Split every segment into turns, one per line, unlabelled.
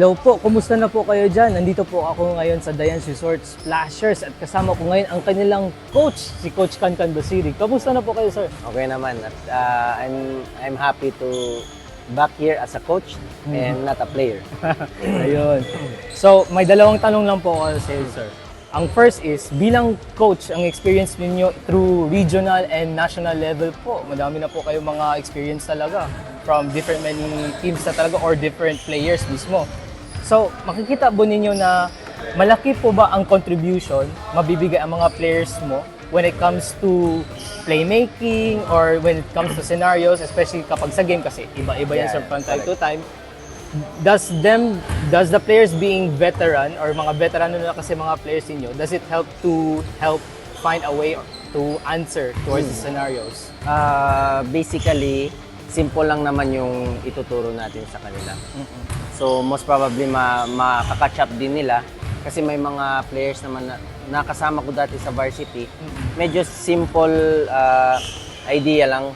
Hello po, kumusta na po kayo dyan? Nandito po ako ngayon sa Dayan's Resort Splashers at kasama ko ngayon ang kanilang coach, si Coach Cancan Basiri. Kamusta na po kayo, sir?
Okay naman. At, I'm happy to back here as a coach and not a player.
Ayun. So, may dalawang tanong lang po ako sa iyo, sir. Ang first is, bilang coach, ang experience ninyo through regional and national level po, madami na po kayong mga experience talaga from different many teams na talaga or different players mismo. So, makikita po ninyo na malaki po ba ang contribution mabibigay ang mga players mo when it comes to playmaking or when it comes to scenarios, especially kapag sa game kasi iba-iba yan
Yeah,
from time to time. Does the players being veteran or mga veterano na kasi mga players niyo, does it help find a way to answer towards the scenarios?
Basically, simple lang naman yung ituturo natin sa kanila. So most probably makaka-catch up din nila kasi may mga players naman na nakasama ko dati sa varsity. Medyo simple idea lang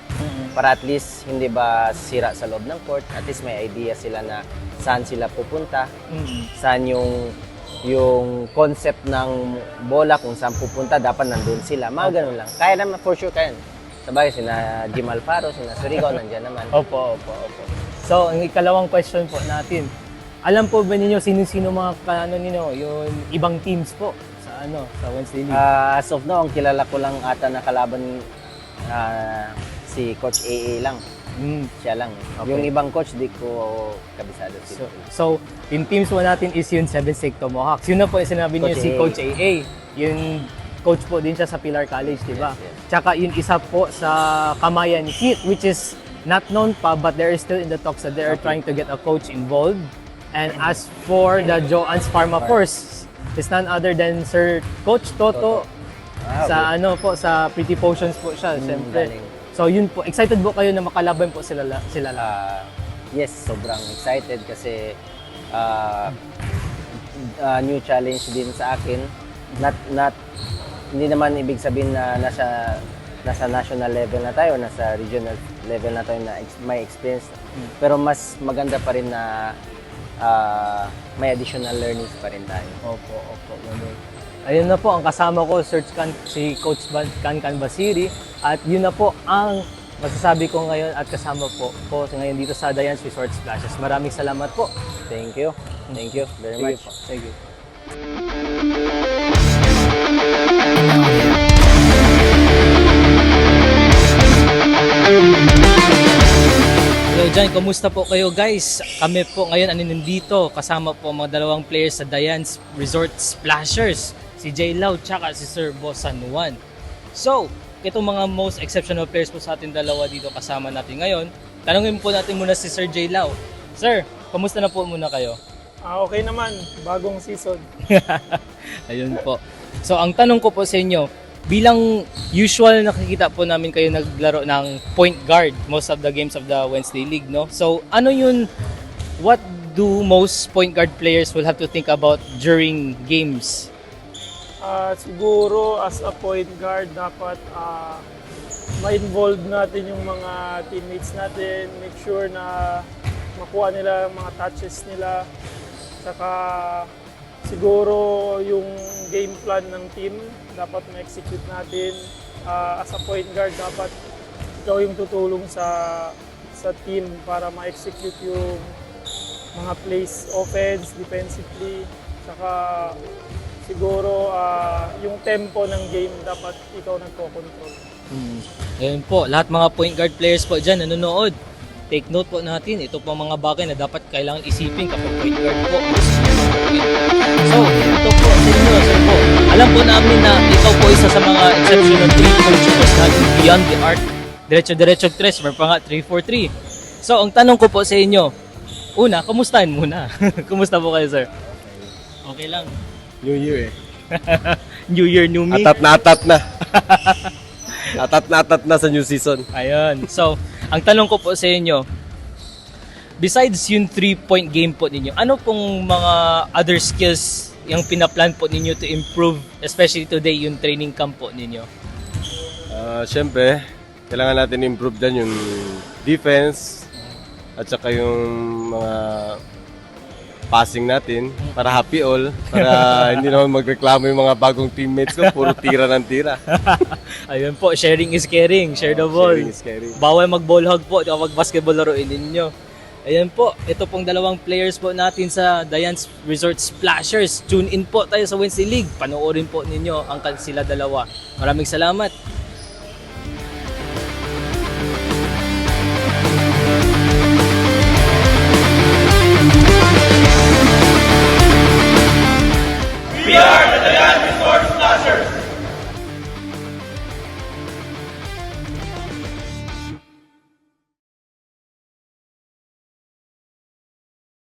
para at least hindi ba sira sa loob ng court. At least may idea sila na saan sila pupunta, saan yung concept ng bola, kung saan pupunta, dapat nandun sila. Mga ganun lang. Kaya naman, for sure kaya. Sabagay, sina Jim Alfaro, sina Surigao, nandiyan naman.
Opo. So, ang ikalawang question po natin. Alam po ba ninyo sino-sino mga yung ibang teams po sa Wednesday League?
As of now, ang kilala ko lang ata na kalaban si Coach AA lang. Siya lang.
Okay.
Yung ibang coach, di ko kabisado.
So, yung teams po natin is yung 7 Sig Mohawks. Yun na po yung sinabi niyo
Coach
si
AA.
Coach AA. Yung coach po din siya sa Pilar College, di ba?
Yes.
Tsaka yung isa po sa Kamayan Heat, which is not known pa, but they're still in the talks that they're trying to get a coach involved. And as for the Joan's Pharma Force, it's none other than Sir Coach Toto. Sa sa Pretty Potions po siya, siyempre.
galing.
So yun po, excited po kayo na makalaban po sila lang.
Yes, sobrang excited kasi new challenge din sa akin. Hindi naman ibig sabihin na nasa national level na tayo, nasa regional level na tayo na may experience. Pero mas maganda pa rin na may additional learnings pa rin tayo.
Opo. Ayun na po, ang kasama ko, si Coach Cancan Basiri. At yun na po ang masasabi ko ngayon at kasama po ngayon dito sa Dayan's Resort Splashes. Maraming salamat po.
Thank you. Thank you very
Sige
much.
po. Thank you. Hello dyan, kumusta po kayo guys? Kami po ngayon nandito kasama po mga dalawang players sa Dayan's Resort Splashers, si J. Lau tsaka si Sir Boss San Juan. So, itong mga most exceptional players po sa ating dalawa dito kasama natin ngayon. Tanungin po natin muna si Sir J. Lau. Sir, kumusta na po muna kayo?
Okay naman, bagong season.
Ayun po. So, ang tanong ko po sa inyo, bilang usual nakikita po namin kayo naglaro ng point guard most of the games of the Wednesday League, no? So, what do most point guard players will have to think about during games?
Siguro as a point guard, dapat ma-involve natin yung mga teammates natin, make sure na makuha nila mga touches nila. Saka siguro yung game plan ng team dapat ma-execute natin. As a point guard, dapat ikaw yung tutulong sa team para ma-execute yung mga plays, offense, defensively. Saka siguro yung tempo ng game dapat ikaw nagko-control.
Ayun po, lahat mga point guard players po dyan nanonood. Take note po natin, ito po mga bagay na dapat kailangan isipin kapag point guard po. So, ito po sa inyo, sir po. Alam po namin na ikaw po isa sa mga exceptional 3-point shooters natin beyond the arc. Diretso-diretso tres, or pa nga 3-4-3. So, ang tanong ko po sa inyo, una, kamustahin muna? Kumusta po kayo, sir? Okay lang.
New Year
New Year, new me.
Atat na. Atat na sa new season.
Ayun. So, ang tanong ko po sa inyo, besides yung 3-point game po ninyo, ano pong mga other skills yung pinaplan po ninyo to improve, especially today yung training camp po ninyo?
Siyempre, kailangan natin improve dyan yung defense at saka yung mga passing natin para happy all, para hindi naman magreklamo yung mga bagong teammates ko, puro tira ng tira.
Ayun po, sharing is caring. Share the ball.
Sharing is caring.
Bawal mag-ball hog po kapag basketball laruin ninyo. Ayan po, ito pong dalawang players po natin sa Diane's Resort Splashers. Tune in po tayo sa Wednesday League. Panoorin po ninyo ang sila dalawa. Maraming salamat.